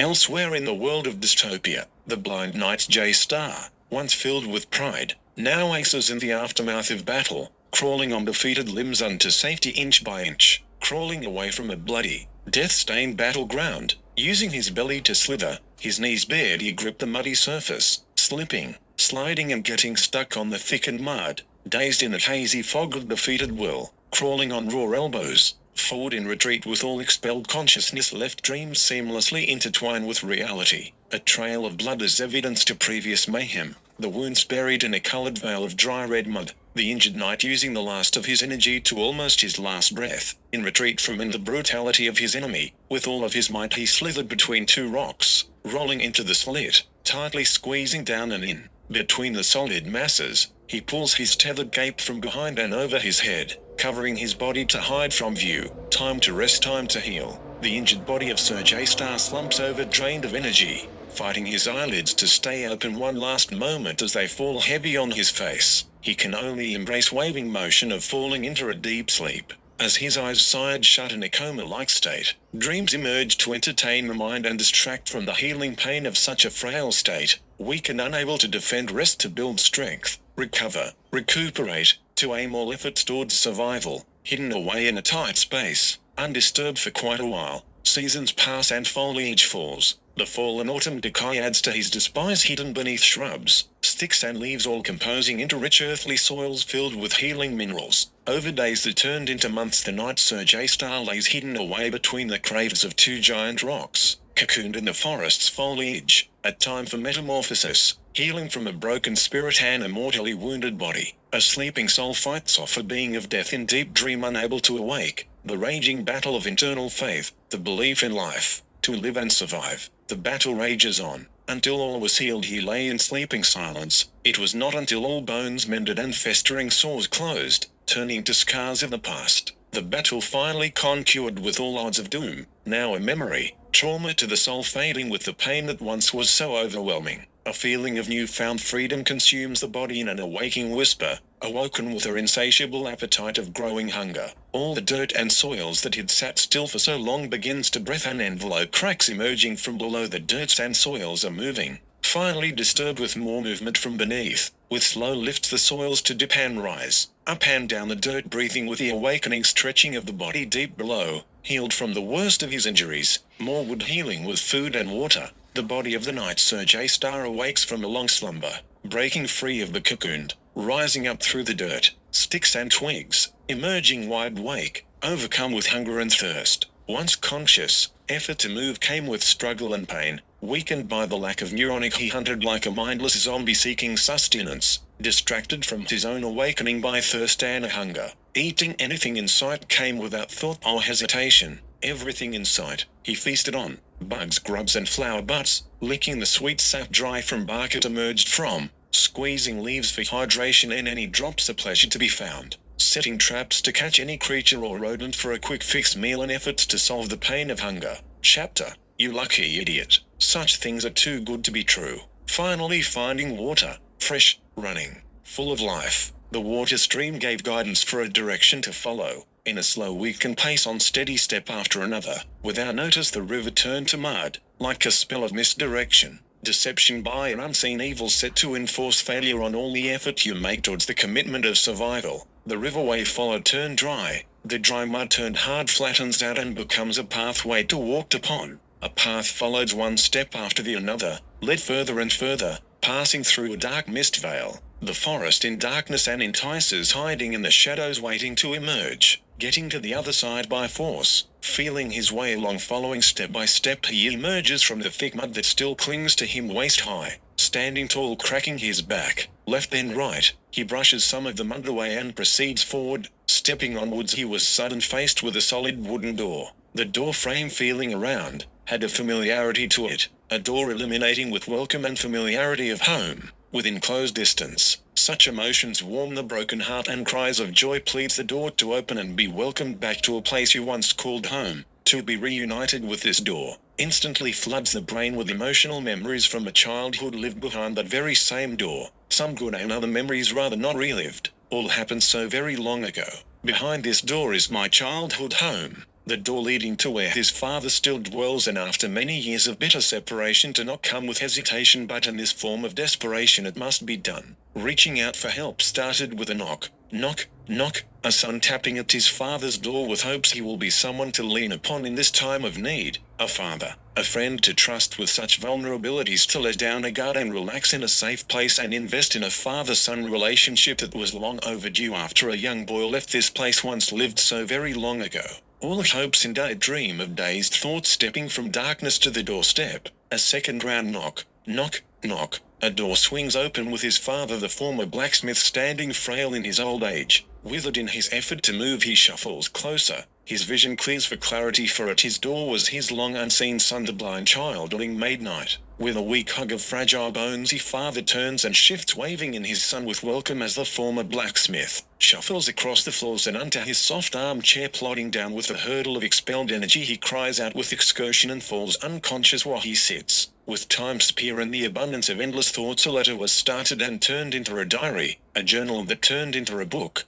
Elsewhere in the world of Dystopia, the blind knight J-Star, once filled with pride, now aces in the aftermath of battle, crawling on defeated limbs unto safety inch by inch, crawling away from a bloody, death-stained battleground, using his belly to slither, his knees bared he gripped the muddy surface, slipping, sliding and getting stuck on the thickened mud, dazed in a hazy fog of defeated will, crawling on raw elbows, forward in retreat with all expelled consciousness left, dreams seamlessly intertwine with reality, a trail of blood as evidence to previous mayhem, the wounds buried in a coloured veil of dry red mud, the injured knight using the last of his energy to almost his last breath, in retreat from the brutality of his enemy, with all of his might he slithered between two rocks, rolling into the slit, tightly squeezing down and in, between the solid masses, he pulls his tethered cape from behind and over his head, covering his body to hide from view, time to rest, time to heal. The injured body of Sir J-Star slumps over, drained of energy, fighting his eyelids to stay open one last moment as they fall heavy on his face. He can only embrace waving motion of falling into a deep sleep. As his eyes side shut in a coma-like state, dreams emerge to entertain the mind and distract from the healing pain of such a frail state, weak and unable to defend, rest to build strength, recover, recuperate, to aim all efforts towards survival, hidden away in a tight space, undisturbed for quite a while. Seasons pass and foliage falls. The fallen autumn decay adds to his despise, hidden beneath shrubs, sticks and leaves, all composing into rich earthly soils filled with healing minerals. Over days that turned into months, the night Sir J-Star lays hidden away between the craves of two giant rocks, cocooned in the forest's foliage, a time for metamorphosis, healing from a broken spirit and a mortally wounded body. A sleeping soul fights off a being of death in deep dream, unable to awake. The raging battle of internal faith, the belief in life, to live and survive. The battle rages on. Until all was healed he lay in sleeping silence. It was not until all bones mended and festering sores closed, turning to scars of the past, the battle finally conquered with all odds of doom, now a memory, trauma to the soul fading with the pain that once was so overwhelming. A feeling of newfound freedom consumes the body in an awaking whisper, awoken with her insatiable appetite of growing hunger. All the dirt and soils that had sat still for so long begins to breath, an envelope cracks emerging from below. The dirt and soils are moving, finally disturbed with more movement from beneath. With slow lifts the soils to dip and rise, up and down the dirt, breathing with the awakening stretching of the body deep below, healed from the worst of his injuries, more wood healing with food and water. The body of the night Sir J-Star awakes from a long slumber, breaking free of the cocoon, rising up through the dirt, sticks and twigs, emerging wide awake, overcome with hunger and thirst. Once conscious, effort to move came with struggle and pain. Weakened by the lack of neuronic, he hunted like a mindless zombie seeking sustenance, distracted from his own awakening by thirst and hunger. Eating anything in sight came without thought or hesitation. Everything in sight, he feasted on. Bugs, grubs and flower butts, licking the sweet sap dry from bark it emerged from, squeezing leaves for hydration and any drops a pleasure to be found, setting traps to catch any creature or rodent for a quick fix meal and efforts to solve the pain of hunger. Chapter, you lucky idiot. Such things are too good to be true. Finally finding water, fresh, running, full of life. The water stream gave guidance for a direction to follow. In a slow weakened pace, on steady step after another, without notice the river turned to mud, like a spell of misdirection. Deception by an unseen evil set to enforce failure on all the effort you make towards the commitment of survival. The riverway followed turned dry. The dry mud turned hard, flattens out and becomes a pathway to walked upon. A path followed one step after the another, led further and further, passing through a dark mist veil. The forest in darkness and entices hiding in the shadows waiting to emerge. Getting to the other side by force, feeling his way along, following step by step, he emerges from the thick mud that still clings to him waist high. Standing tall, cracking his back, left then right, he brushes some of the mud away and proceeds forward. Stepping onwards he was sudden faced with a solid wooden door. The door frame, feeling around, had a familiarity to it, a door illuminating with welcome and familiarity of home. Within close distance, such emotions warm the broken heart, and cries of joy pleads the door to open and be welcomed back to a place you once called home. To be reunited with this door instantly floods the brain with emotional memories from a childhood lived behind that very same door. Some good and other memories rather not relived. All happened so very long ago. Behind this door is my childhood home. the door leading to where his father still dwells, and after many years of bitter separation to not come with hesitation, but in this form of desperation it must be done. Reaching out for help started with a knock, knock, knock, a son tapping at his father's door with hopes he will be someone to lean upon in this time of need, a father, a friend to trust with such vulnerabilities, to let down a guard and relax in a safe place and invest in a father-son relationship that was long overdue after a young boy left this place once lived so very long ago. All hopes in a dream of dazed thoughts, stepping from darkness to the doorstep. A second round knock, knock, knock. A door swings open with his father, the former blacksmith, standing frail in his old age. Withered in his effort to move, he shuffles closer. His vision clears for clarity, for at his door was his long unseen son, the blind childling maid Night. With a weak hug of fragile bones, his father turns and shifts, waving in his son with welcome as the former blacksmith shuffles across the floors and onto his soft armchair, plodding down with a hurdle of expelled energy. He cries out with excursion and falls unconscious while he sits. With time spare and the abundance of endless thoughts, a letter was started and turned into a diary, a journal that turned into a book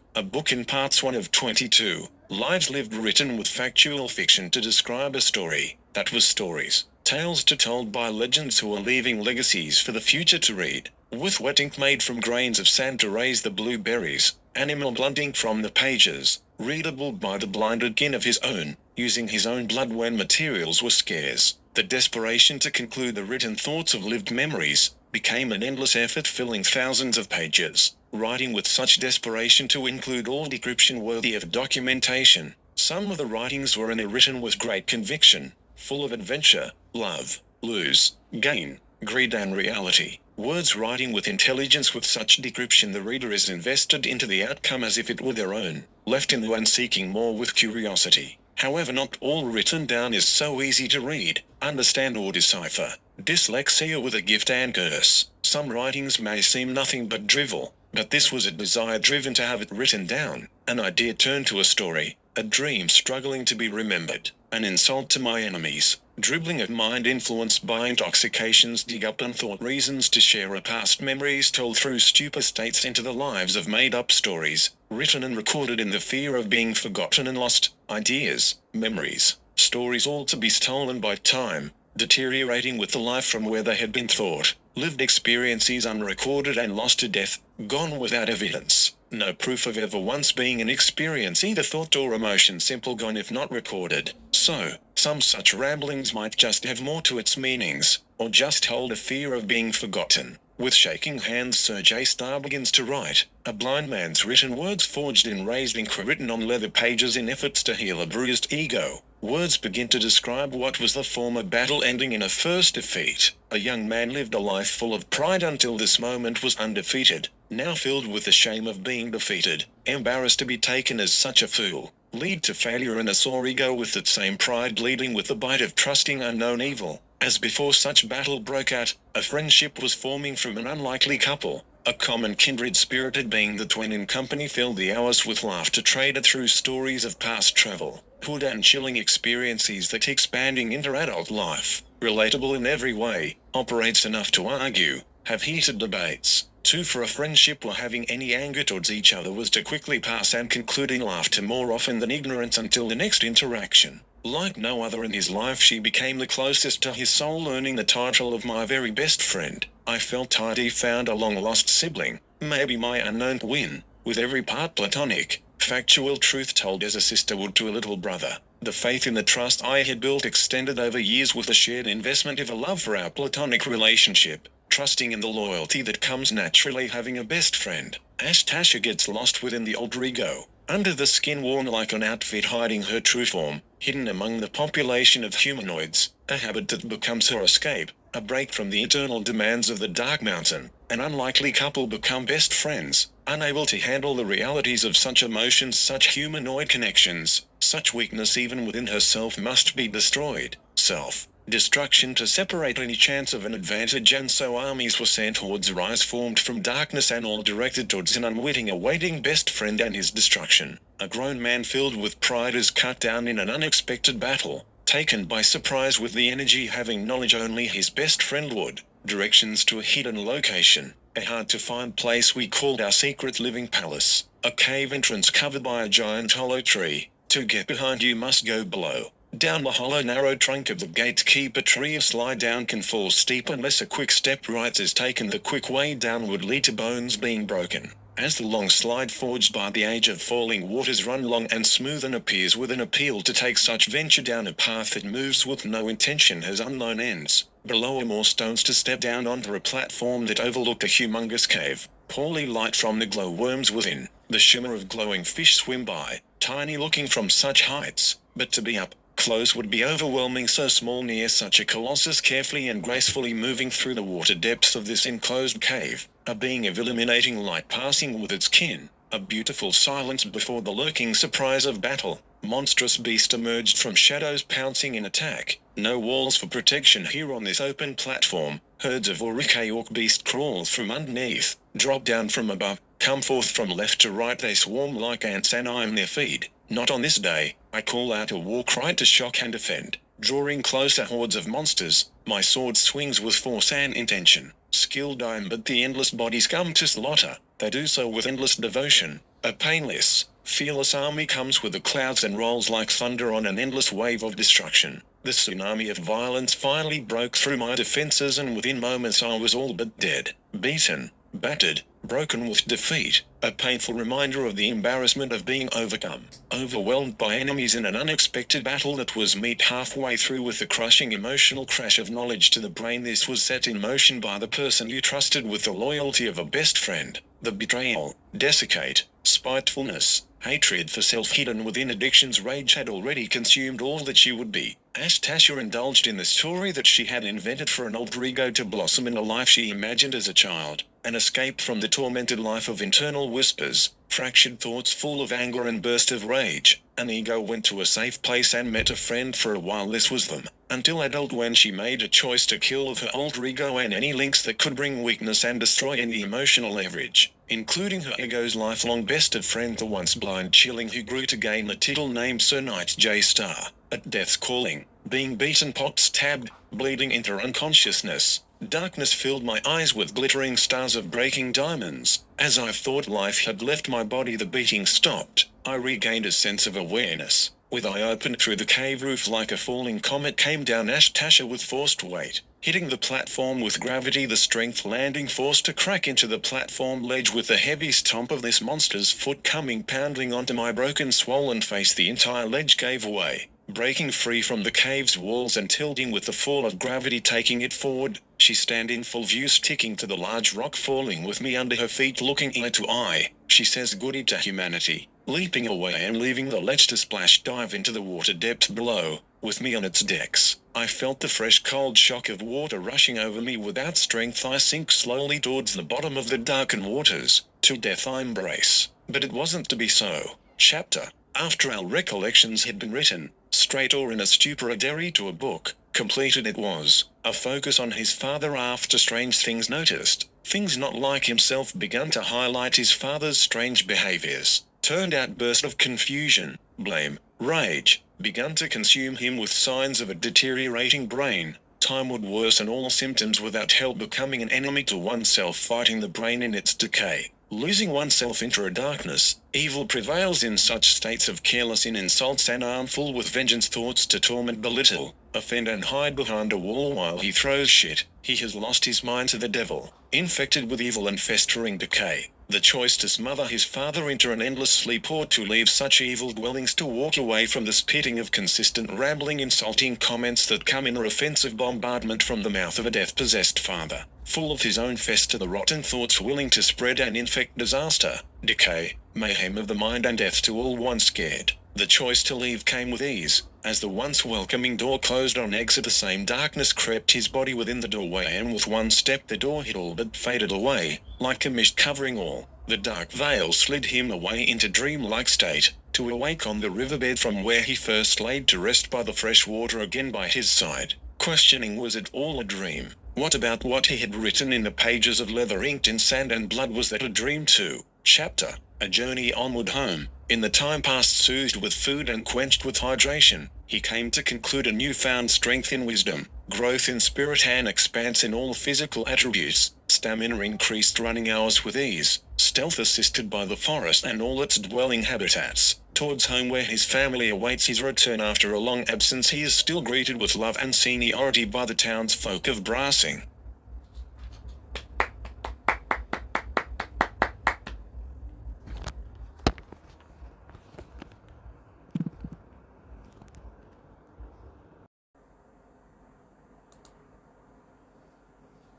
in parts, one of 22. Lives lived, written with factual fiction to describe a story that was stories. Tales told by legends who are leaving legacies for the future to read. With wet ink made from grains of sand to raise the blueberries, animal blood ink from the pages, readable by the blinded kin of his own, using his own blood when materials were scarce. The desperation to conclude the written thoughts of lived memories became an endless effort, filling thousands of pages. Writing with such desperation to include all decryption worthy of documentation. Some of the writings were written with great conviction, full of adventure, love, lose, gain, greed and reality. Words writing with intelligence. With such decryption, the reader is invested into the outcome as if it were their own, left in the and seeking more with curiosity. However, not all written down is so easy to read, understand or decipher. Dyslexia with a gift and curse. Some writings may seem nothing but drivel, but this was a desire driven to have it written down, an idea turned to a story, a dream struggling to be remembered, an insult to my enemies, dribbling of mind influenced by intoxications, dig up unthought reasons to share a past memories told through stupor states into the lives of made-up stories, written and recorded in the fear of being forgotten and lost, ideas, memories, stories all to be stolen by time, deteriorating with the life from where they had been thought, lived experiences unrecorded and lost to death, gone without evidence, no proof of ever once being an experience, either thought or emotion, simple gone if not recorded. So, some such ramblings might just have more to its meanings, or just hold a fear of being forgotten. With shaking hands, Sir J. Starr begins to write, a blind man's written words forged in raised ink, written on leather pages in efforts to heal a bruised ego. Words begin to describe what was the former battle, ending in a first defeat. A young man lived a life full of pride until this moment was undefeated, now filled with the shame of being defeated, embarrassed to be taken as such a fool. Lead to failure and a sore ego with that same pride bleeding with the bite of trusting unknown evil. As before such battle broke out, a friendship was forming from an unlikely couple. A common kindred spirited being, the twin in company filled the hours with laughter traded through stories of past travel, hood and chilling experiences that expanding into adult life, relatable in every way, operates enough to argue, have heated debates. Two for a friendship or having any anger towards each other was to quickly pass and concluding laughter more often than ignorance until the next interaction. Like no other in his life, she became the closest to his soul, earning the title of my very best friend. I felt I'd found a long-lost sibling, maybe my unknown twin, with every part platonic, factual truth told as a sister would to a little brother. The faith and the trust I had built extended over years with a shared investment of a love for our platonic relationship, trusting in the loyalty that comes naturally having a best friend. Tasha gets lost within the alter ego, under the skin worn like an outfit hiding her true form, hidden among the population of humanoids, a habit that becomes her escape, a break from the eternal demands of the Dark Mountain. An unlikely couple become best friends, unable to handle the realities of such emotions, such humanoid connections. Such weakness even within herself must be destroyed. Self-destruction to separate any chance of an advantage, and so armies were sent, hordes rise formed from darkness and all directed towards an unwitting awaiting best friend and his destruction. A grown man filled with pride is cut down in an unexpected battle, taken by surprise with the energy having knowledge only his best friend would. Directions to a hidden location, a hard-to-find place we called our secret living palace, a cave entrance covered by a giant hollow tree. To get behind you must go below. Down the hollow narrow trunk of the gatekeeper tree a slide down can fall steep unless a quick step right is taken. The quick way down would lead to bones being broken. As the long slide forged by the age of falling waters run long and smooth and appears with an appeal to take such venture down a path that moves with no intention has unknown ends. Below are more stones to step down onto a platform that overlooked a humongous cave. Poorly light from the glowworms within. The shimmer of glowing fish swim by, tiny looking from such heights, but to be up close would be overwhelming, so small near such a colossus, carefully and gracefully moving through the water depths of this enclosed cave, a being of illuminating light passing with its kin, a beautiful silence before the lurking surprise of battle. Monstrous beast emerged from shadows pouncing in attack. No walls for protection here on this open platform. Herds of orc beast crawl from underneath, drop down from above, come forth from left to right. They swarm like ants and I'm their feed. Not on this day. I call out a war cry to shock and defend. Drawing closer hordes of monsters, my sword swings with force and intention. Skilled I am, but the endless bodies come to slaughter. They do so with endless devotion. A painless, fearless army comes with the clouds and rolls like thunder on an endless wave of destruction. The tsunami of violence finally broke through my defenses, and within moments I was all but dead. Beaten, battered, broken with defeat, a painful reminder of the embarrassment of being overcome, overwhelmed by enemies in an unexpected battle that was met halfway through with the crushing emotional crash of knowledge to the brain. This was set in motion by the person you trusted with the loyalty of a best friend. The betrayal, desiccate, spitefulness, hatred for self hidden within addiction's rage had already consumed all that she would be. Tasha indulged in the story that she had invented for an alter ego to blossom in a life she imagined as a child, an escape from the tormented life of internal whispers, fractured thoughts full of anger and burst of rage. An ego went to a safe place and met a friend for a while. This was them, until adult, when she made a choice to kill of her alter ego and any links that could bring weakness and destroy any emotional leverage, including her ego's lifelong best of friend, the once blind chilling who grew to gain the title named Sir Knight J. Star. At death's calling, being beaten, pocked, stabbed, bleeding into unconsciousness, darkness filled my eyes with glittering stars of breaking diamonds. As I thought life had left my body, the beating stopped. I regained a sense of awareness. With eye open through the cave roof like a falling comet came down Tasha with forced weight, hitting the platform with gravity. The strength landing forced to crack into the platform ledge with the heavy stomp of this monster's foot coming pounding onto my broken, swollen face. The entire ledge gave way, breaking free from the cave's walls and tilting with the fall of gravity taking it forward. She stand in full view, sticking to the large rock, falling with me under her feet, looking eye to eye. She says goodie to humanity, leaping away and leaving the ledge to splash dive into the water depths below, with me on its decks. I felt the fresh cold shock of water rushing over me. Without strength I sink slowly towards the bottom of the darkened waters. To death I embrace. But it wasn't to be so. Chapter. After our recollections had been written, straight or in a stupor adhere to a book, completed it was, a focus on his father. After strange things noticed, things not like himself began to highlight his father's strange behaviors. Turned out burst of confusion, blame, rage, began to consume him with signs of a deteriorating brain. Time would worsen all symptoms without help, becoming an enemy to oneself, fighting the brain in its decay. Losing oneself into a darkness, evil prevails in such states of careless in insults and armful with vengeance thoughts to torment, belittle, offend and hide behind a wall while he throws shit. He has lost his mind to the devil, infected with evil and festering decay. The choice to smother his father into an endless sleep or to leave such evil dwellings, to walk away from the spitting of consistent rambling insulting comments that come in a offensive bombardment from the mouth of a death-possessed father, full of his own fester the rotten thoughts willing to spread and infect disaster, decay, mayhem of the mind and death to all one scared. The choice to leave came with ease, as the once welcoming door closed on exit. The same darkness crept his body within the doorway, and with one step the door had all but faded away, like a mist covering all. The dark veil slid him away into dream-like state, to awake on the riverbed from where he first laid to rest by the fresh water again by his side, questioning was it all a dream? What about what he had written in the pages of leather inked in sand and blood? Was that a dream too? Chapter. A journey onward home. In the time past, soothed with food and quenched with hydration, he came to conclude a newfound strength in wisdom, growth in spirit and expanse in all physical attributes. Stamina increased, running hours with ease, stealth assisted by the forest and all its dwelling habitats, towards home where his family awaits his return after a long absence. He is still greeted with love and seniority by the townsfolk of Brassing.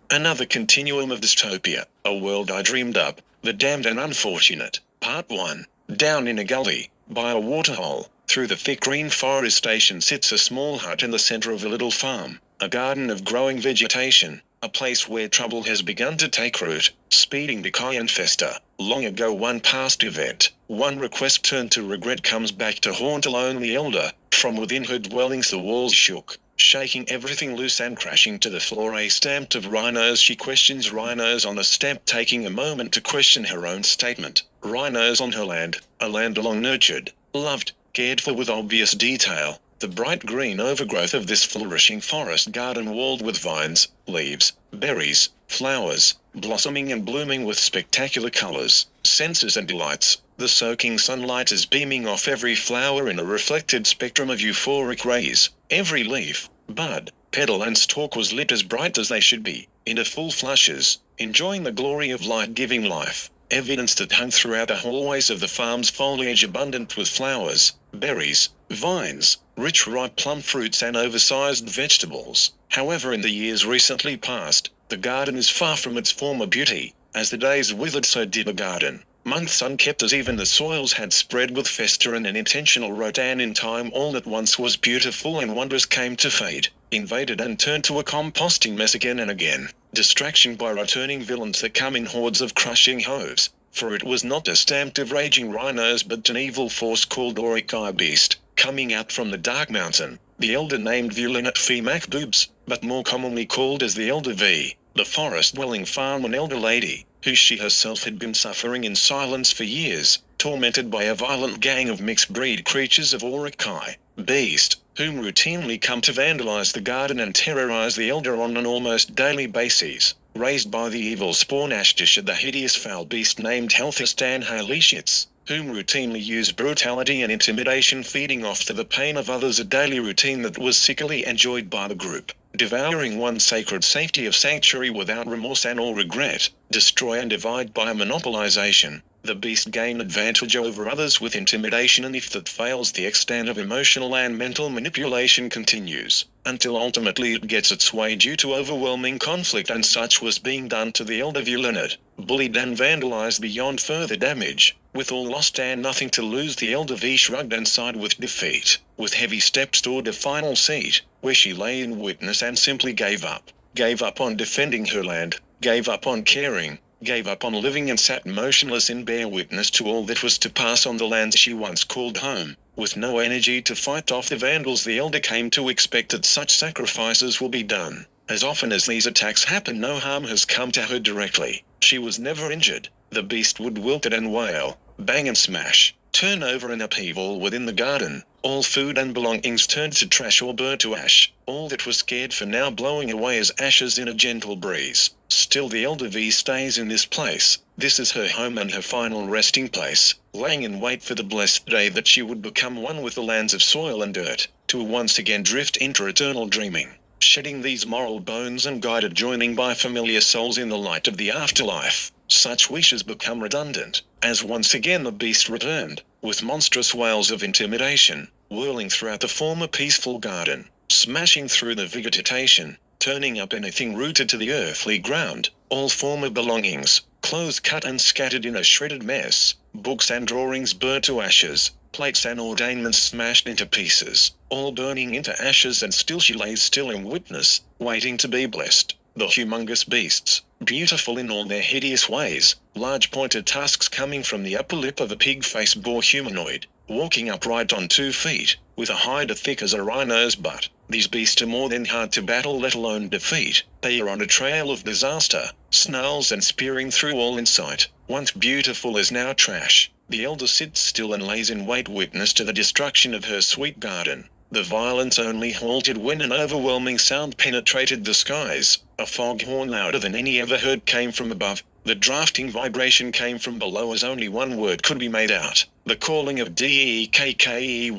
Another continuum of dystopia, a world I dreamed up, the damned and unfortunate. Part 1. Down in a gully, by a waterhole, through the thick green forestation sits a small hut in the center of a little farm, a garden of growing vegetation, a place where trouble has begun to take root, speeding decay and fester. Long ago one past event, one request turned to regret comes back to haunt a lonely elder. From within her dwellings the walls shook, shaking everything loose and crashing to the floor. A stamped of rhinos. She questions rhinos on the stamp, taking a moment to question her own statement. Rhinos on her land, a land long nurtured, loved, cared for with obvious detail. The bright green overgrowth of this flourishing forest garden, walled with vines, leaves, berries, flowers, blossoming and blooming with spectacular colors, senses and delights. The soaking sunlight is beaming off every flower in a reflected spectrum of euphoric rays. Every leaf, bud, petal and stalk was lit as bright as they should be, into full flushes, enjoying the glory of light-giving life. Evidence that hung throughout the hallways of the farm's foliage, abundant with flowers, berries, vines, rich ripe plum fruits and oversized vegetables. However, in the years recently past, the garden is far from its former beauty. As the days withered, so did the garden. Months unkept, as even the soils had spread with fester and an intentional rot, and in time all that once was beautiful and wondrous came to fade, invaded and turned to a composting mess again and again. Distraction by returning villains that come in hordes of crushing hooves, for it was not a stamped of raging rhinos but an evil force called Orikai Beast, coming out from the Dark Mountain. The elder named Violinat Fee Macdoobs, but more commonly called as the Elder V, the forest-dwelling farm and elder lady, who she herself had been suffering in silence for years, tormented by a violent gang of mixed-breed creatures of Orikai Beast, whom routinely come to vandalize the garden and terrorize the elder on an almost daily basis. Raised by the evil spawn Ashtish, the hideous foul beast named Helthistan Halishits, whom routinely use brutality and intimidation, feeding off to the pain of others, a daily routine that was sickly enjoyed by the group. Devouring one sacred safety of sanctuary without remorse and or regret, destroy and divide by monopolization. The beast gain advantage over others with intimidation, and if that fails, the extent of emotional and mental manipulation continues, until ultimately it gets its way due to overwhelming conflict, and such was being done to the elder Violinat. Bullied and vandalized beyond further damage, with all lost and nothing to lose, the elder V shrugged and sighed with defeat. With heavy steps toward a final seat, where she lay in witness and simply gave up. Gave up on defending her land, gave up on caring, gave up on living, and sat motionless in bare witness to all that was to pass on the lands she once called home. With no energy to fight off the vandals, the elder came to expect that such sacrifices will be done. As often as these attacks happen, no harm has come to her directly. She was never injured. The beast would wilt it and wail, bang and smash, turn over an upheaval within the garden. All food and belongings turned to trash or burnt to ash. All that was cared for now blowing away as ashes in a gentle breeze. Still the elder V stays in this place. This is her home and her final resting place, laying in wait for the blessed day that she would become one with the lands of soil and dirt, to once again drift into eternal dreaming, shedding these moral bones and guided joining by familiar souls in the light of the afterlife. Such wishes become redundant, as once again the beast returned, with monstrous wails of intimidation, whirling throughout the former peaceful garden, smashing through the vegetation, turning up anything rooted to the earthly ground, all former belongings, clothes cut and scattered in a shredded mess, books and drawings burnt to ashes, plates and ornaments smashed into pieces, all burning into ashes, and still she lays still in witness, waiting to be blessed. The humongous beasts, beautiful in all their hideous ways, large pointed tusks coming from the upper lip of a pig-faced boar humanoid, walking upright on 2 feet, with a hide as thick as a rhino's butt. These beasts are more than hard to battle, let alone defeat. They are on a trail of disaster, snarls and spearing through all in sight. Once beautiful is now trash. The elder sits still and lays in wait, witness to the destruction of her sweet garden. The violence only halted when an overwhelming sound penetrated the skies. A foghorn louder than any ever heard came from above, The drafting vibration came from below as only one word could be made out. The calling of Deekkeyy.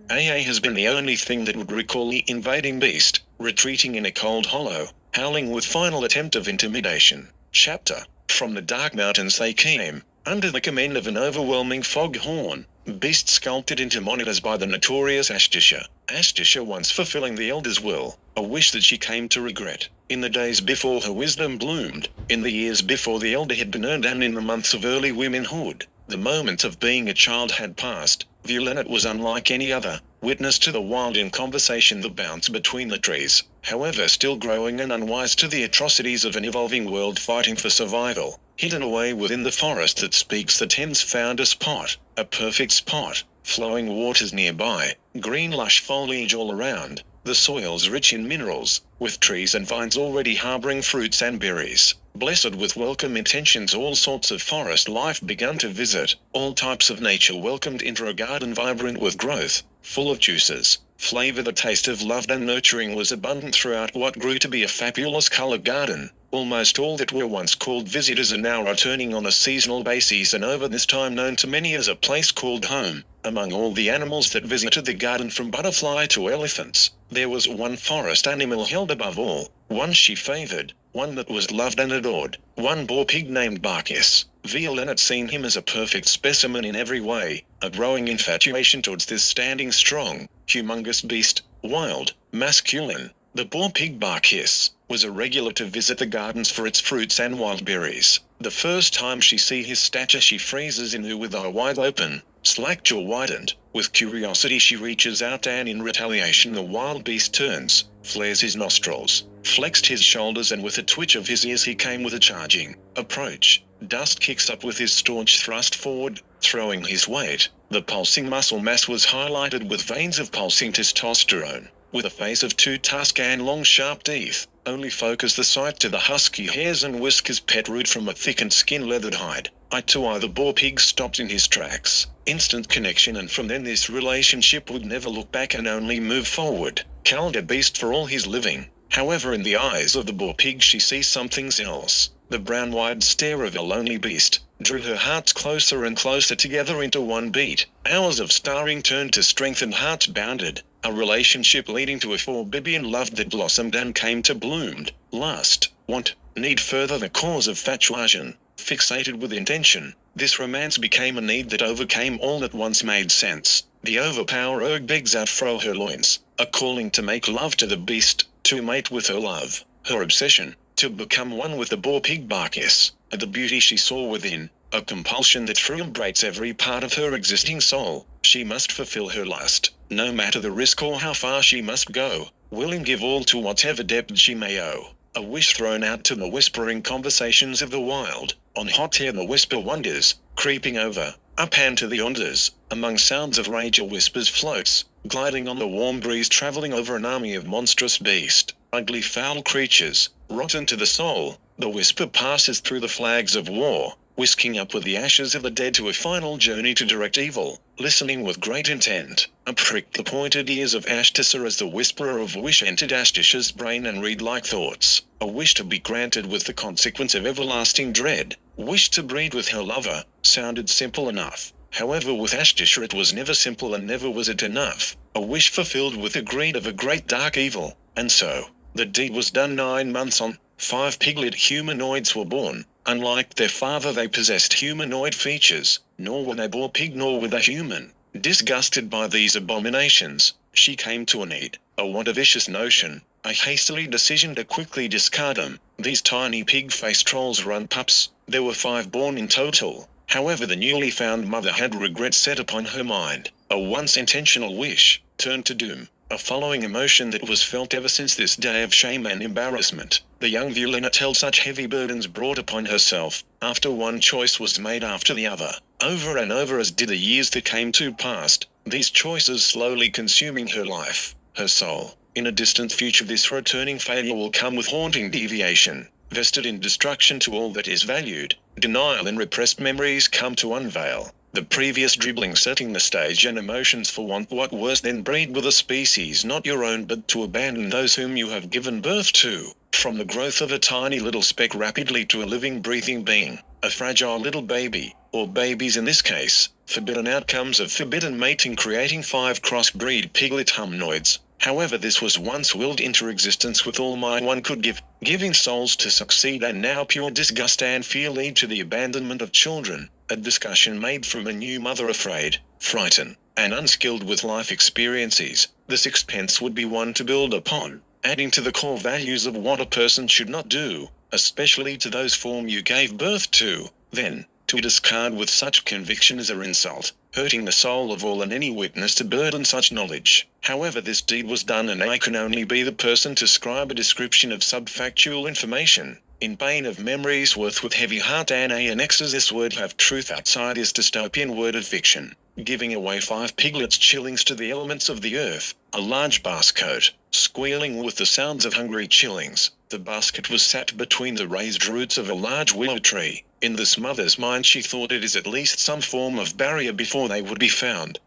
AA has been the only thing that would recall the invading beast, retreating in a cold hollow, howling with final attempt of intimidation. Chapter. From the dark mountains they came, under the command of an overwhelming foghorn beast sculpted into monitors by the notorious Ashtisha. Ashtisha once fulfilling the Elder's will, a wish that she came to regret. In the days before her wisdom bloomed, in the years before the Elder had been earned, and in the months of early womanhood, the moment of being a child had passed. Violet was unlike any other, witness to the wild in conversation that bounced between the trees, however still growing and unwise to the atrocities of an evolving world fighting for survival. Hidden away within the forest that speaks, the Thames found a spot, a perfect spot, flowing waters nearby, green lush foliage all around, the soils rich in minerals, with trees and vines already harboring fruits and berries. Blessed with welcome intentions, all sorts of forest life began to visit, all types of nature welcomed into a garden vibrant with growth, full of juices, flavor. The taste of love and nurturing was abundant throughout what grew to be a fabulous colored garden. Almost all that were once called visitors are now returning on a seasonal basis, and over this time known to many as a place called home. Among all the animals that visited the garden, from butterfly to elephants, there was one forest animal held above all, one she favored, one that was loved and adored, one boar pig named Barkis. Violet had seen him as a perfect specimen in every way, a growing infatuation towards this standing strong, humongous beast, wild, masculine. The boar pig Barkis was a regular to visit the gardens for its fruits and wild berries. The first time she sees his stature, she freezes in awe with eye wide open, slack jaw widened. With curiosity she reaches out, and in retaliation the wild beast turns, flares his nostrils, flexed his shoulders, and with a twitch of his ears he came with a charging approach. Dust kicks up with his staunch thrust forward, throwing his weight. The pulsing muscle mass was highlighted with veins of pulsing testosterone. With a face of two tusk and long sharp teeth, only focus the sight to the husky hairs and whiskers protrude from a thickened skin leathered hide. Eye to eye the boar pig stopped in his tracks. Instant connection, and from then this relationship would never look back and only move forward. Called a beast for all his living. However, in the eyes of the boar pig she sees something else. The brown wide stare of a lonely beast drew her hearts closer and closer together into one beat. Hours of starring turned to strength and hearts bounded. A relationship leading to a forbidden love that blossomed and came to bloomed. Lust, want, need, further the cause of infatuation. Fixated with intention, this romance became a need that overcame all that once made sense. The overpower urge begs out fro her loins, a calling to make love to the beast, to mate with her love, her obsession, to become one with the boar pig Barkis, the beauty she saw within, a compulsion that vibrates every part of her existing soul. She must fulfill her lust, no matter the risk or how far she must go, willing give all to whatever depth she may owe. A wish thrown out to the whispering conversations of the wild. On hot air the whisper wanders, creeping over, up and to the yonders, among sounds of rage or whispers floats, gliding on the warm breeze, traveling over an army of monstrous beast, ugly foul creatures, rotten to the soul. The whisper passes through the flags of war, whisking up with the ashes of the dead to a final journey to direct evil, listening with great intent. I pricked the pointed ears of Ashtisha as the whisperer of wish entered Ashtisha's brain and read like thoughts. A wish to be granted with the consequence of everlasting dread. Wish to breed with her lover sounded simple enough. However, with Ashtisha it was never simple, and never was it enough. A wish fulfilled with the greed of a great dark evil. And so, the deed was done. 9 months on, 5 piglet humanoids were born. Unlike their father, they possessed humanoid features, nor were they boar pig nor were they human. Disgusted by these abominations, she came to a need, a want, a vicious notion, a hastily decision to quickly discard them. These tiny pig-faced trolls run pups. There were 5 born in total. However, the newly found mother had regret set upon her mind. A once intentional wish turned to doom, a following emotion that was felt ever since this day of shame and embarrassment. The young Violetta held such heavy burdens brought upon herself, after one choice was made after the other, over and over, as did the years that came to past, these choices slowly consuming her life, her soul. In a distant future this returning failure will come with haunting deviation, vested in destruction to all that is valued. Denial and repressed memories come to unveil the previous dribbling, setting the stage and emotions for want. What worse than breed with a species not your own, but to abandon those whom you have given birth to? From the growth of a tiny little speck rapidly to a living, breathing being, a fragile little baby, or babies in this case, forbidden outcomes of forbidden mating creating 5 crossbreed piglet humanoids. However, this was once willed into existence with all might one could give, giving souls to succeed, and now pure disgust and fear lead to the abandonment of children, a discussion made from a new mother afraid, frightened, and unskilled with life experiences. The sixpence would be one to build upon, adding to the core values of what a person should not do, especially to those form you gave birth to. Then, to discard with such conviction is an insult, hurting the soul of all and any witness to burden such knowledge. However, this deed was done, and I can only be the person to scribe a description of subfactual information, in pain of memories worth with heavy heart, and annexes this word have truth outside this dystopian word of fiction, giving away 5 piglets chillings to the elements of the earth, a large basket, squealing with the sounds of hungry chillings. The basket was sat between the raised roots of a large willow tree. In this mother's mind she thought it is at least some form of barrier before they would be found.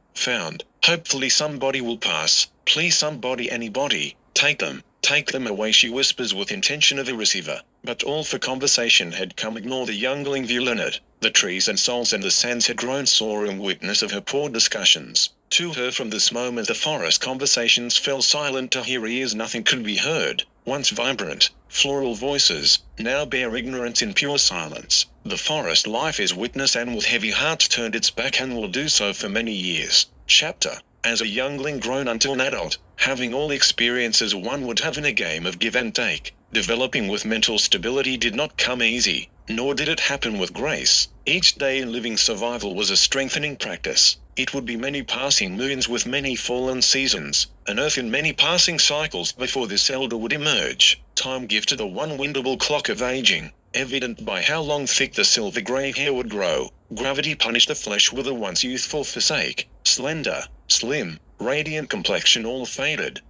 Hopefully somebody will pass. Please somebody, anybody, take them away, she whispers with intention of a receiver. But all for conversation had come. Ignore the youngling violinist. The trees and souls and the sands had grown sore in witness of her poor discussions. To her from this moment the forest conversations fell silent. To her ears nothing could be heard. Once vibrant, floral voices, now bare ignorance in pure silence. The forest life is witness, and with heavy heart turned its back, and will do so for many years. Chapter. As a youngling grown until an adult, having all experiences one would have in a game of give and take, developing with mental stability did not come easy, nor did it happen with grace. Each day in living survival was a strengthening practice. It would be many passing moons with many fallen seasons, an earth in many passing cycles before this elder would emerge. Time gifted the one-windable clock of aging, evident by how long thick the silver grey hair would grow. Gravity punished the flesh with a once youthful physique, slender, slim, radiant complexion all faded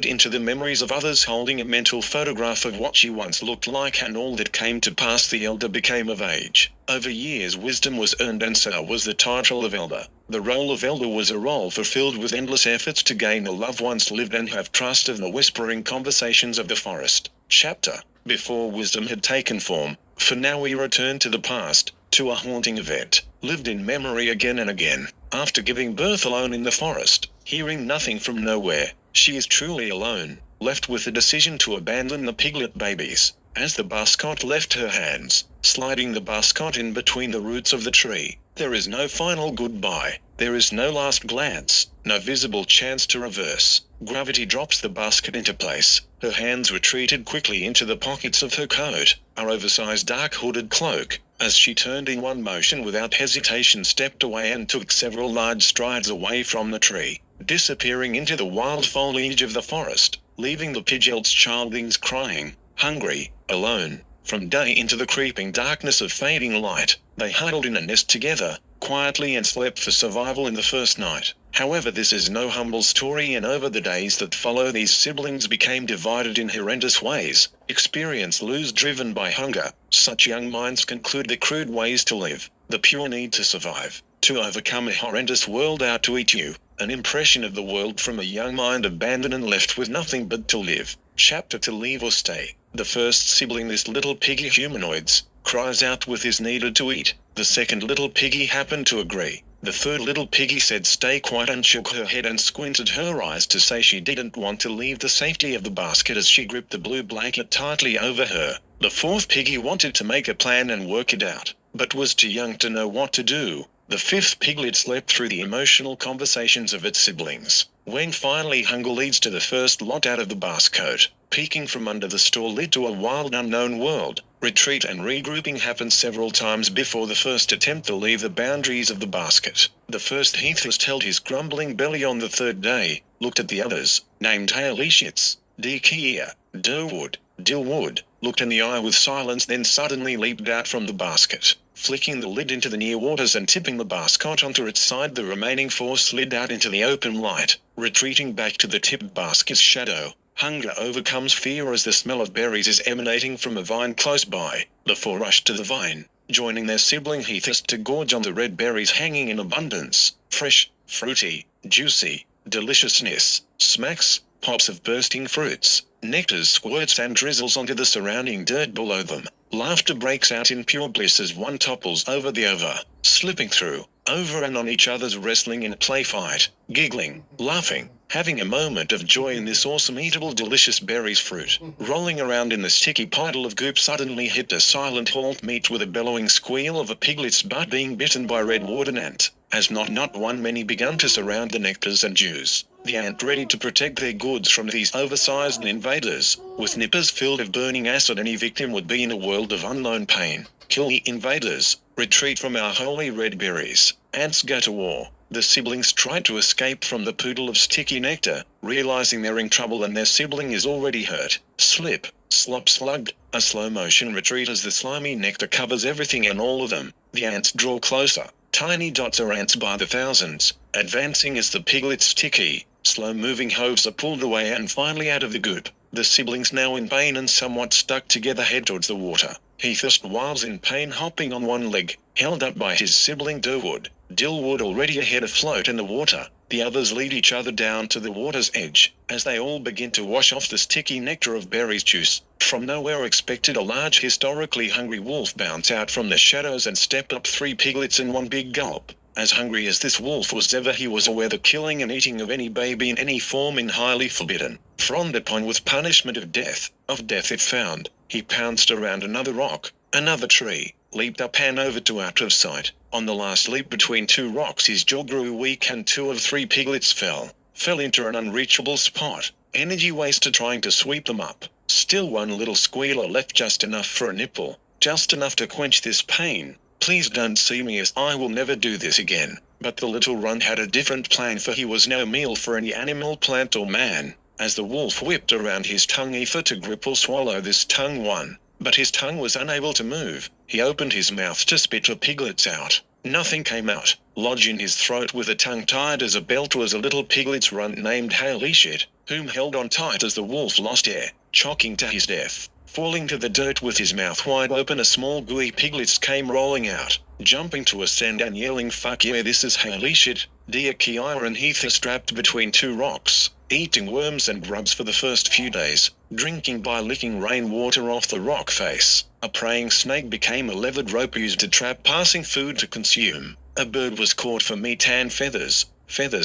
into the memories of others, holding a mental photograph of what she once looked like, and all that came to pass. The elder became of age. Over years wisdom was earned, and so was the title of elder. The role of elder was a role fulfilled with endless efforts to gain the love once lived and have trust of the whispering conversations of the forest. Chapter. Before wisdom had taken form, for now we return to the past, to a haunting event, lived in memory again and again. After giving birth alone in the forest, hearing nothing from nowhere, she is truly alone, left with the decision to abandon the piglet babies. As the basket left her hands, sliding the basket in between the roots of the tree, there is no final goodbye. There is no last glance, no visible chance to reverse. Gravity drops the basket into place. Her hands retreated quickly into the pockets of her coat, her oversized dark hooded cloak, as she turned in one motion without hesitation, stepped away and took several large strides away from the tree, disappearing into the wild foliage of the forest, leaving the piglets childlings crying, hungry, alone. From day into the creeping darkness of fading light, they huddled in a nest together, quietly, and slept for survival in the first night. However, this is no humble story, and over the days that follow these siblings became divided in horrendous ways. Experience lose driven by hunger. Such young minds conclude the crude ways to live, the pure need to survive, to overcome a horrendous world out to eat you. An impression of the world from a young mind abandoned and left with nothing but to live. Chapter. To leave or stay. The first sibling, this little piggy humanoids, cries out with his needed to eat. The second little piggy happened to agree. The third little piggy said stay quiet and shook her head and squinted her eyes to say she didn't want to leave the safety of the basket as she gripped the blue blanket tightly over her. The fourth piggy wanted to make a plan and work it out, but was too young to know what to do. The fifth piglet slept through the emotional conversations of its siblings. When finally hunger leads to the first lot out of the basket, peeking from under the store lid to a wild unknown world, retreat and regrouping happened several times before the first attempt to leave the boundaries of the basket. The first Heathist held his grumbling belly on the third day, looked at the others, named Halishitz, Dekia, Dillwood, looked in the eye with silence, then suddenly leaped out from the basket, flicking the lid into the near waters and tipping the basket onto its side. The remaining four slid out into the open light, retreating back to the tipped basket's shadow. Hunger overcomes fear as the smell of berries is emanating from a vine close by. The four rushed to the vine, joining their sibling Heathist to gorge on the red berries hanging in abundance. Fresh, fruity, juicy, deliciousness, smacks, pops of bursting fruits. Nectar squirts and drizzles onto the surrounding dirt below them. Laughter breaks out in pure bliss as one topples over the other, slipping through, over and on each other's wrestling in a play fight, giggling, laughing, having a moment of joy in this awesome eatable delicious berries fruit. Rolling around in the sticky puddle of goop suddenly hit a silent halt meet with a bellowing squeal of a piglet's butt being bitten by red warden ant. As not one many begun to surround the nectars and juice, the ant ready to protect their goods from these oversized invaders. With nippers filled of burning acid, any victim would be in a world of unknown pain. Kill the invaders, retreat from our holy red berries. Ants go to war. The siblings try to escape from the poodle of sticky nectar, realizing they're in trouble and their sibling is already hurt. Slip, slop slugged, a slow motion retreat as the slimy nectar covers everything and all of them. The ants draw closer. Tiny dots are ants by the thousands, advancing as the piglet's sticky, slow-moving hooves are pulled away and finally out of the goop. The siblings, now in pain and somewhat stuck together, head towards the water. Heathist, whiles in pain, hopping on one leg, held up by his sibling Durwood. Dillwood already ahead afloat in the water. The others lead each other down to the water's edge, as they all begin to wash off the sticky nectar of berries juice. From nowhere expected, a large, historically hungry wolf bounce out from the shadows and step up 3 piglets in one big gulp. As hungry as this wolf was ever, he was aware the killing and eating of any baby in any form is highly forbidden, frowned upon with punishment of death if found. He pounced around another rock, another tree, leaped up and over to out of sight. On the last leap between 2 rocks, his jaw grew weak and 2 of 3 piglets fell into an unreachable spot. Energy wasted trying to sweep them up. Still one little squealer left, just enough for a nipple, just enough to quench this pain. Please don't see me, as I will never do this again. But the little runt had a different plan, for he was no meal for any animal, plant or man. As the wolf whipped around his tongue, eager to grip or swallow this tongue one. But his tongue was unable to move. He opened his mouth to spit the piglets out. Nothing came out. Lodged in his throat with a tongue tied as a belt was a little piglet's runt named Haley Shit, whom held on tight as the wolf lost air, choking to his death. Falling to the dirt with his mouth wide open, a small gooey piglet came rolling out, jumping to ascend and yelling, "Fuck yeah, this is Haley Shit." Dear Kiara and Heath are strapped between 2 rocks, eating worms and grubs for the first few days, drinking by licking rainwater off the rock face. A praying snake became a leathered rope used to trap passing food to consume. A bird was caught for meat and feathers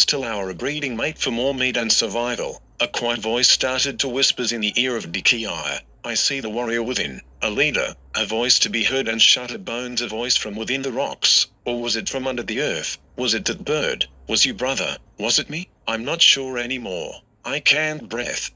to lure a breeding mate for more meat and survival. A quiet voice started to whispers in the ear of Kiara. I see the warrior within, a leader, a voice to be heard and shuddered bones, a voice from within the rocks. Or was it from under the earth? Was it that bird? Was you, brother? Was it me? I'm not sure anymore. I can't breath.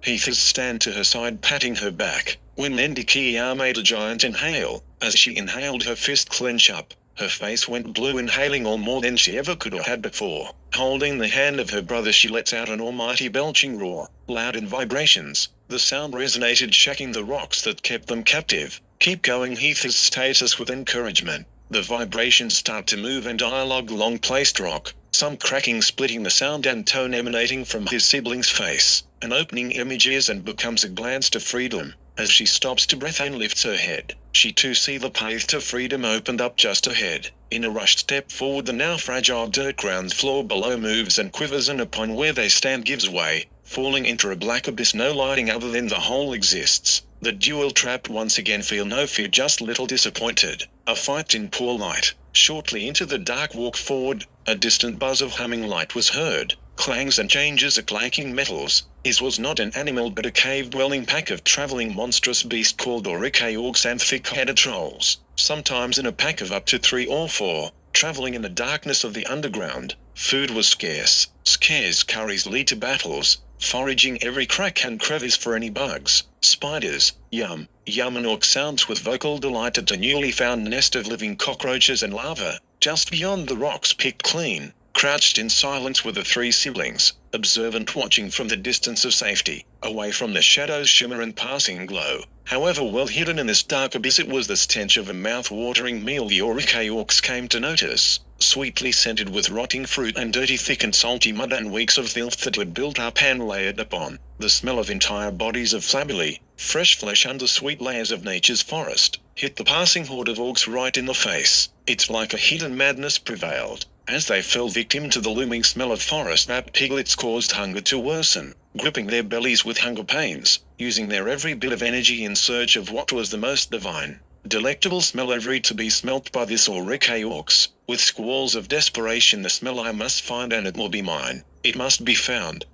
Heath stand to her side, patting her back. When Kiara made a giant inhale. As she inhaled, her fist clenched up. Her face went blue, inhaling all more than she ever could or had before. Holding the hand of her brother, she lets out an almighty belching roar, loud in vibrations. The sound resonated, shaking the rocks that kept them captive. Keep going, Heath status with encouragement. The vibrations start to move and dialogue long placed rock, some cracking, splitting the sound and tone emanating from his sibling's face. An opening emerges and becomes a glance to freedom. As she stops to breath and lifts her head, she too see the path to freedom opened up just ahead. In a rushed step forward, the now fragile dirt ground floor below moves and quivers, and upon where they stand gives way, falling into a black abyss. No lighting other than the hole exists. The duel trapped once again feel no fear, just little disappointed. A fight in poor light. Shortly into the dark walk forward, a distant buzz of humming light was heard. Clangs and changes of clanking metals. His was not an animal but a cave-dwelling pack of travelling monstrous beast called orcs and thick-headed trolls, sometimes in a pack of up to 3 or 4, travelling in the darkness of the underground. Food was scarce. Scarce curries lead to battles, foraging every crack and crevice for any bugs, spiders, yum, and orc sounds with vocal delight at a newly found nest of living cockroaches and larvae, just beyond the rocks picked clean. Crouched in silence were the 3 siblings, observant, watching from the distance of safety, away from the shadow's shimmer and passing glow. However well hidden in this dark abyss, it was the stench of a mouth-watering meal the orcs came to notice, sweetly scented with rotting fruit and dirty, thick and salty mud and weeks of filth that had built up and layered upon. The smell of entire bodies of flabbily, fresh flesh under sweet layers of nature's forest, hit the passing horde of orcs right in the face. It's like a hidden madness prevailed. As they fell victim to the looming smell of forest, that piglets caused hunger to worsen. gripping their bellies with hunger pains, using their every bit of energy in search of what was the most divine, delectable smell ever to be smelt by this Oricke orcs. With squalls of desperation, the smell I must find, and it will be mine. It must be found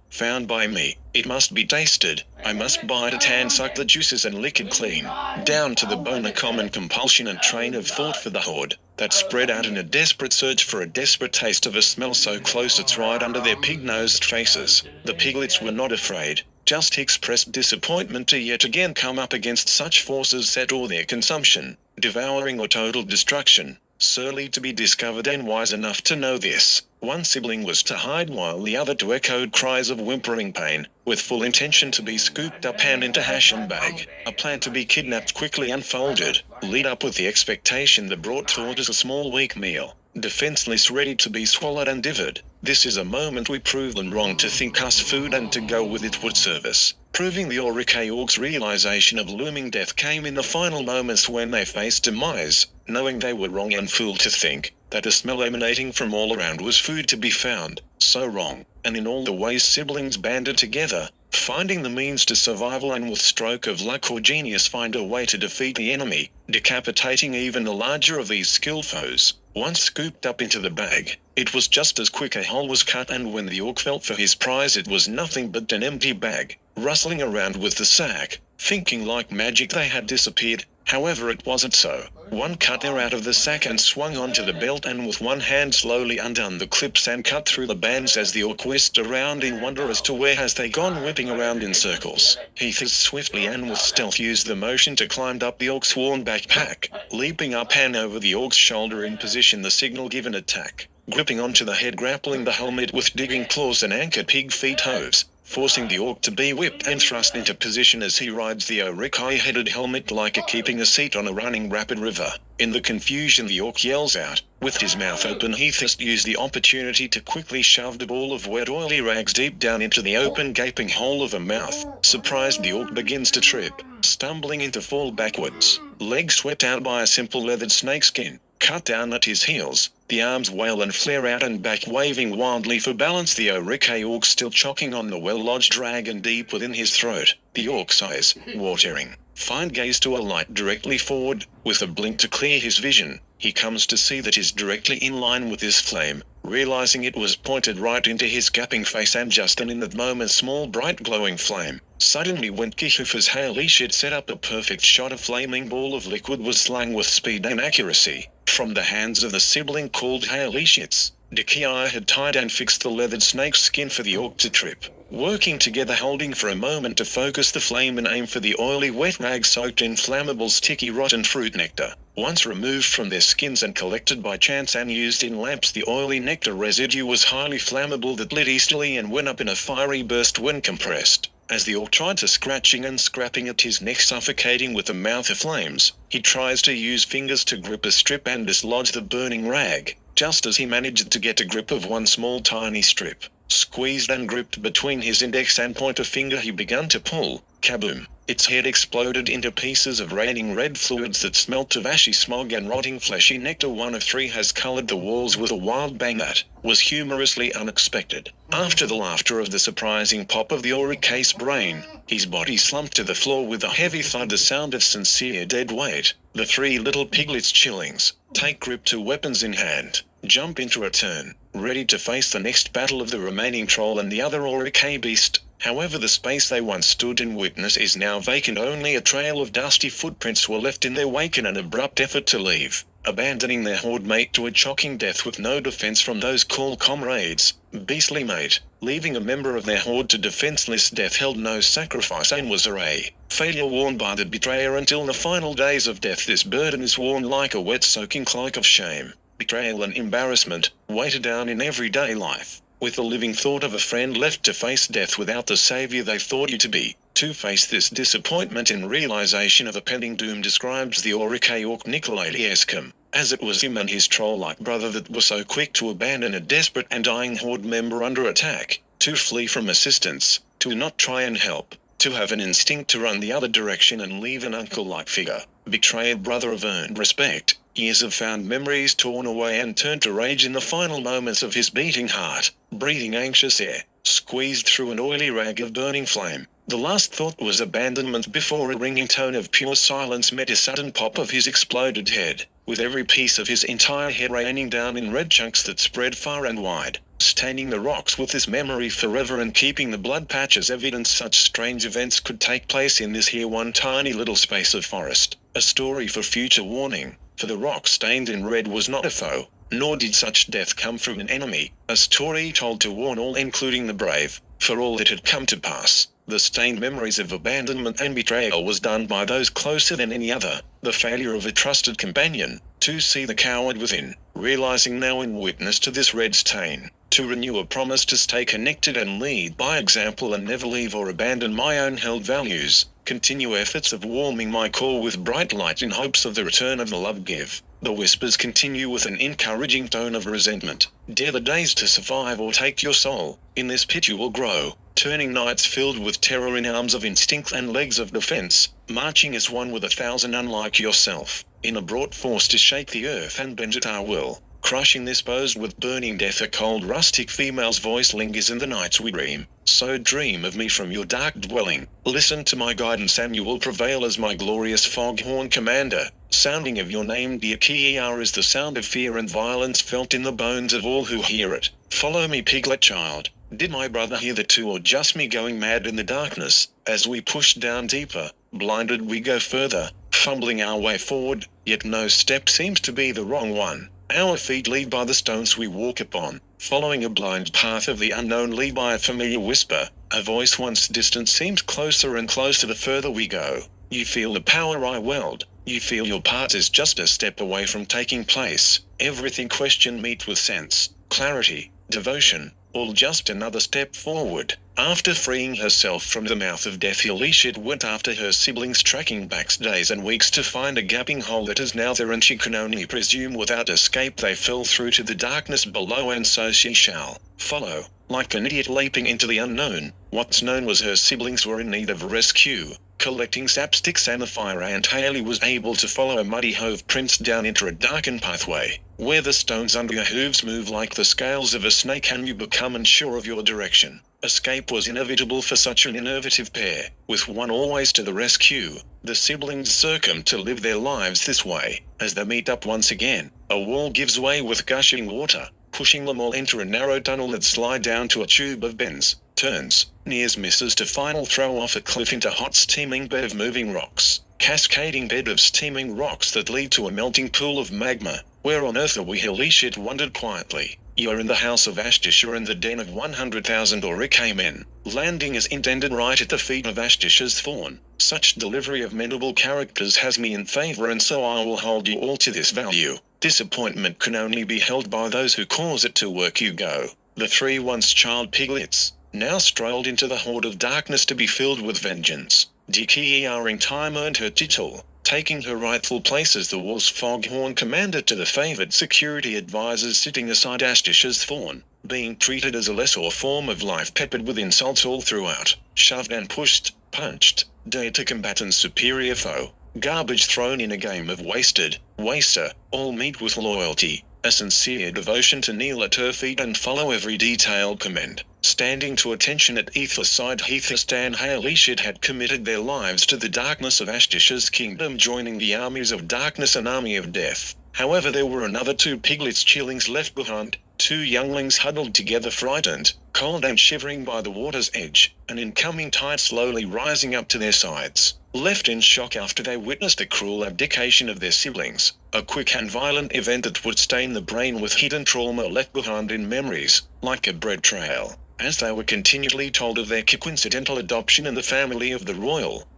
by me. It must be tasted. I must bite it and suck the juices and lick it clean, down to the bone. A common compulsion and train of thought for the horde, that spread out in a desperate search for a desperate taste of a smell so close it's right under their pig-nosed faces. The piglets were not afraid, just expressed disappointment to yet again come up against such forces set or their consumption, devouring or total destruction. Surly to be discovered and wise enough to know this, one sibling was to hide while the other two echoed cries of whimpering pain, with full intention to be scooped up and into hash and bag. A plan to be kidnapped quickly unfolded, lead up with the expectation that brought toward us a small weak meal, defenseless, ready to be swallowed and devoured. This is a moment we proved them wrong to think us food and to go with it would serve us. Proving the Oricke orcs' realization of looming death came in the final moments when they faced demise, knowing they were wrong and fooled to think that a smell emanating from all around was food to be found. So wrong, and in all the ways siblings banded together, finding the means to survival and with stroke of luck or genius find a way to defeat the enemy, decapitating even the larger of these skilled foes. Once scooped up into the bag, it was just as quick a hole was cut, and when the orc felt for his prize it was nothing but an empty bag, rustling around with the sack, thinking like magic they had disappeared. However, it wasn't so. One cut her out of the sack and swung onto the belt, and with one hand slowly undone the clips and cut through the bands as the orc whisked around in wonder as to where has they gone, whipping around in circles. He swiftly and with stealth used the motion to climb up the orc's worn backpack, leaping up and over the orc's shoulder in position, the signal given attack, gripping onto the head, grappling the helmet with digging claws and anchored pig feet hooves, forcing the orc to be whipped and thrust into position as he rides the Oricke-headed helmet like a keeping a seat on a running rapid river. In the confusion, the orc yells out. With his mouth open, he used the opportunity to quickly shove the ball of wet oily rags deep down into the open gaping hole of a mouth. Surprised, the orc begins to trip, stumbling into fall backwards, legs swept out by a simple leathered snakeskin, cut down at his heels. The arms wail and flare out and back, waving wildly for balance, the Oricke orc still chocking on the well-lodged dragon deep within his throat. The orc's eyes, watering, find gaze to a light directly forward. With a blink to clear his vision, he comes to see that is directly in line with his flame, realizing it was pointed right into his gaping face, and just then in that moment small bright glowing flame suddenly went kihoof as Haley shit set up a perfect shot. A flaming ball of liquid was slung with speed and accuracy from the hands of the sibling called Haley Shits. Dikiai had tied and fixed the leathered snake skin for the orc to trip, working together, holding for a moment to focus the flame and aim for the oily wet rag soaked in flammable sticky rotten fruit nectar. Once removed from their skins and collected by chance and used in lamps, the oily nectar residue was highly flammable that lit easily and went up in a fiery burst when compressed. As the orc tried to scratching and scrapping at his neck, suffocating with a mouth of flames, he tries to use fingers to grip a strip and dislodge the burning rag. Just as he managed to get a grip of one small tiny strip, squeezed and gripped between his index and pointer finger, he began to pull. Kaboom! Its head exploded into pieces of raining red fluids that smelt of ashy smog and rotting fleshy nectar. One of three has colored the walls with a wild bang that was humorously unexpected. After the laughter of the surprising pop of the Oricke's brain, his body slumped to the floor with a heavy thud, the sound of sincere dead weight. The three little piglets, chillings, take grip to weapons in hand, jump into a turn, ready to face the next battle of the remaining troll and the other Oricke beast. However, the space they once stood in witness is now vacant. Only a trail of dusty footprints were left in their wake in an abrupt effort to leave, abandoning their horde mate to a choking death with no defense from those called comrades. Beastly mate, leaving a member of their horde to defenseless death, held no sacrifice and was a failure worn by the betrayer until the final days of death. This burden is worn like a wet soaking cloak of shame, betrayal and embarrassment, weighted down in everyday life, with the living thought of a friend left to face death without the savior they thought you to be. To face this disappointment in realization of a pending doom describes the Oricke orc Nikolai Liescom, as it was him and his troll-like brother that were so quick to abandon a desperate and dying horde member under attack, to flee from assistance, to not try and help, to have an instinct to run the other direction and leave an uncle-like figure, betrayed brother of earned respect, years of fond memories torn away and turned to rage in the final moments of his beating heart, breathing anxious air, squeezed through an oily rag of burning flame. The last thought was abandonment before a ringing tone of pure silence met a sudden pop of his exploded head, with every piece of his entire head raining down in red chunks that spread far and wide, staining the rocks with his memory forever and keeping the blood patches evidence such strange events could take place in this here one tiny little space of forest. A story for future warning, for the rock stained in red was not a foe, nor did such death come from an enemy, a story told to warn all including the brave, for all that had come to pass. The stained memories of abandonment and betrayal was done by those closer than any other, the failure of a trusted companion, to see the coward within, realizing now in witness to this red stain, to renew a promise to stay connected and lead by example and never leave or abandon my own held values, continue efforts of warming my core with bright light in hopes of the return of the love give. The whispers continue with an encouraging tone of resentment. Dare the days to survive or take your soul. In this pit you will grow, turning nights filled with terror in arms of instinct and legs of defense, marching as one with 1,000 unlike yourself, in a brought force to shake the earth and bend at our will. Crushing this posed with burning death, a cold rustic female's voice lingers in the nights we dream. So dream of me from your dark dwelling. Listen to my guidance and you will prevail as my glorious foghorn commander. Sounding of your name, dear Kier, is the sound of fear and violence felt in the bones of all who hear it. Follow me, piglet child. Did my brother hear that too, or just me going mad in the darkness? As we push down deeper, blinded we go further, fumbling our way forward, yet no step seems to be the wrong one. Our feet lead by the stones we walk upon, following a blind path of the unknown, lead by a familiar whisper. A voice once distant seems closer and closer the further we go. You feel the power I weld. You feel your part is just a step away from taking place. Everything question meet with sense, clarity, devotion, all just another step forward. After freeing herself from the mouth of death, Elisha went after her siblings, tracking back days and weeks to find a gaping hole that is now there, and she can only presume without escape they fell through to the darkness below, and so she shall follow, like an idiot leaping into the unknown. What's known was her siblings were in need of rescue. Collecting sapsticks and a fire ant, Haley was able to follow a muddy hoof prints down into a darkened pathway, where the stones under your hooves move like the scales of a snake and you become unsure of your direction. Escape was inevitable for such an innovative pair, with one always to the rescue. The siblings succumb to live their lives this way. As they meet up once again, a wall gives way with gushing water, pushing them all into a narrow tunnel that slide down to a tube of bends, turns, nears, misses to final throw off a cliff into hot steaming bed of moving rocks, cascading bed of steaming rocks that lead to a melting pool of magma. Where on earth are we? Elisha wondered quietly. You're in the house of Ashtisha, in the den of 100,000 Orike men, landing as intended right at the feet of Ashtisha's thorn. Such delivery of menable characters has me in favor, and so I will hold you all to this value. Disappointment can only be held by those who cause it to work. You go. The three once child piglets now strolled into the horde of darkness to be filled with vengeance. Dikiering time earned her title, taking her rightful place as the war's foghorn commander to the favored security advisors sitting aside Ashtisha's thorn, being treated as a lesser form of life, peppered with insults all throughout, shoved and pushed, punched, dared to combat an superior foe, garbage thrown in a game of waster, all meet with loyalty, a sincere devotion to kneel at her feet and follow every detailed command. Standing to attention at either side, Heathist and Elisha had committed their lives to the darkness of Ashtisha's kingdom, joining the armies of darkness and army of death. However, there were another two piglets chillings left behind, two younglings huddled together, frightened, cold and shivering by the water's edge, an incoming tide slowly rising up to their sides, left in shock after they witnessed the cruel abdication of their siblings, a quick and violent event that would stain the brain with hidden trauma left behind in memories, like a bread trail, as they were continually told of their coincidental adoption in the family of the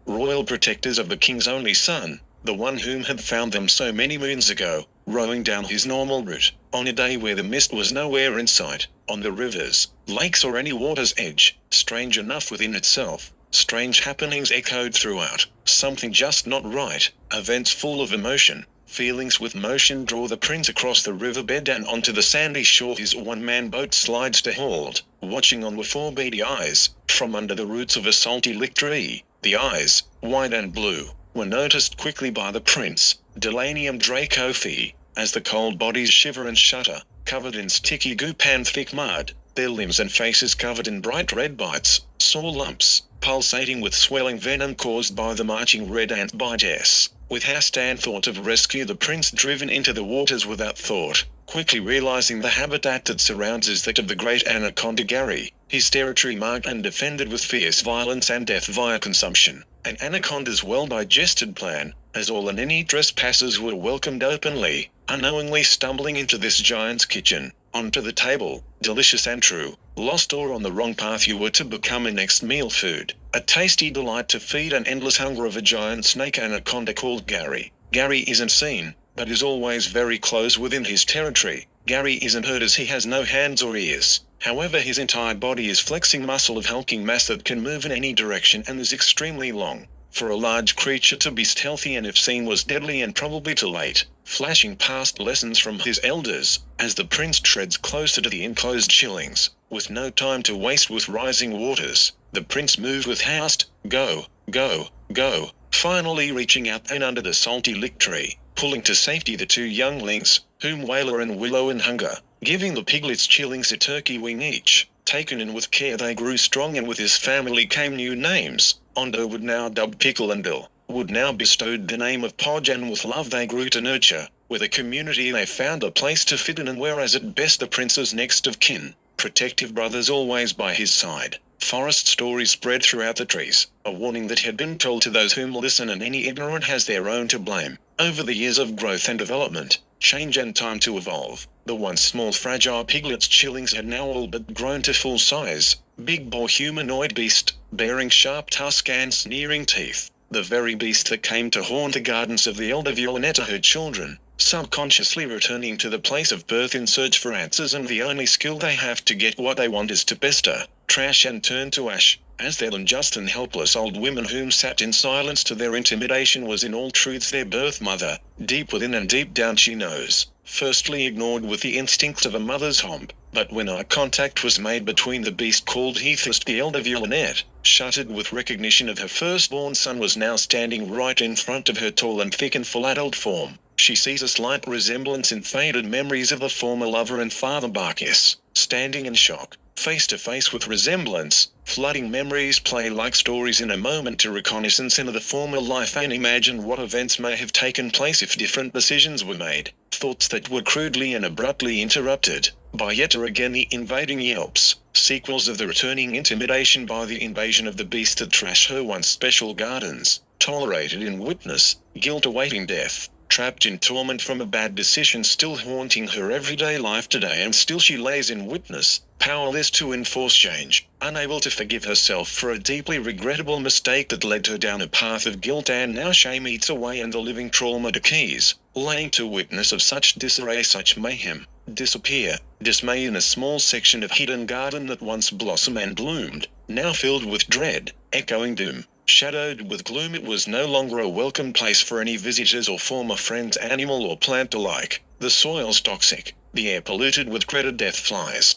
royal protectors of the king's only son, the one whom had found them so many moons ago, rowing down his normal route, on a day where the mist was nowhere in sight, on the rivers, lakes or any water's edge. Strange enough within itself, strange happenings echoed throughout, something just not right, events full of emotion. Feelings with motion draw the prince across the riverbed and onto the sandy shore. His one-man boat slides to halt, watching on with four beady eyes, from under the roots of a salty lick tree. The eyes, wide and blue, were noticed quickly by the prince, Delanium Dracophi, as the cold bodies shiver and shudder, covered in sticky goop and thick mud. their limbs and faces covered in bright red bites, sore lumps, pulsating with swelling venom caused by the marching red ant bites. With haste and thought of rescue, the prince driven into the waters without thought, quickly realizing the habitat that surrounds is that of the great anaconda Gary, his territory marked and defended with fierce violence and death via consumption. An anaconda's well-digested plan, as all and any trespassers were welcomed openly, unknowingly stumbling into this giant's kitchen, onto the table, delicious and true. Lost or on the wrong path, you were to become a next meal food, a tasty delight to feed an endless hunger of a giant snake anaconda called Gary. Gary isn't seen, but is always very close within his territory. Gary isn't heard as he has no hands or ears. However, his entire body is flexing muscle of hulking mass that can move in any direction and is extremely long. For a large creature to be stealthy and if seen was deadly and probably too late, flashing past lessons from his elders, as the prince treads closer to the enclosed shillings. With no time to waste with rising waters, the prince moved with haste, go, go, go, finally reaching out and under the salty lick tree, pulling to safety the two younglings, whom Whaler and Willow in hunger, giving the piglets chillings a turkey wing each. Taken in with care they grew strong, and with his family came new names. Ondo would now dub Pickle, and Bill would now bestowed the name of Podge, and with love they grew to nurture. With a community they found a place to fit in, and whereas at best the prince's next of kin, protective brothers always by his side. Forest stories spread throughout the trees, a warning that had been told to those whom listen, and any ignorant has their own to blame. Over the years of growth and development, change and time to evolve, the once small fragile piglets chillings had now all but grown to full size, big bore humanoid beast, bearing sharp tusk and sneering teeth, the very beast that came to haunt the gardens of the elder Violetta, her children, subconsciously returning to the place of birth in search for answers, and the only skill they have to get what they want is to pester, trash and turn to ash, as their unjust and helpless old women whom sat in silence to their intimidation was in all truth their birth mother. Deep within and deep down she knows, firstly ignored with the instinct of a mother's hump, but when eye contact was made between the beast called Heathist, the elder Violette, shuddered with recognition of her firstborn son was now standing right in front of her, tall and thick and full adult form. She sees a slight resemblance in faded memories of the former lover and father Barkis, standing in shock, face to face with resemblance. Flooding memories play like stories in a moment to reconnaissance into the former life and imagine what events may have taken place if different decisions were made. Thoughts that were crudely and abruptly interrupted by yet again the invading yelps, sequels of the returning intimidation by the invasion of the beast that trash her once special gardens, tolerated in witness, guilt awaiting death. Trapped in torment from a bad decision still haunting her everyday life today, and still she lays in witness, powerless to enforce change, unable to forgive herself for a deeply regrettable mistake that led her down a path of guilt, and now shame eats away and the living trauma decays, laying to witness of such disarray, such mayhem, disappear, dismay in a small section of hidden garden that once blossomed and bloomed, now filled with dread, echoing doom. Shadowed with gloom, it was no longer a welcome place for any visitors or former friends, animal or plant alike. The soil's toxic, the air polluted with dreaded death flies,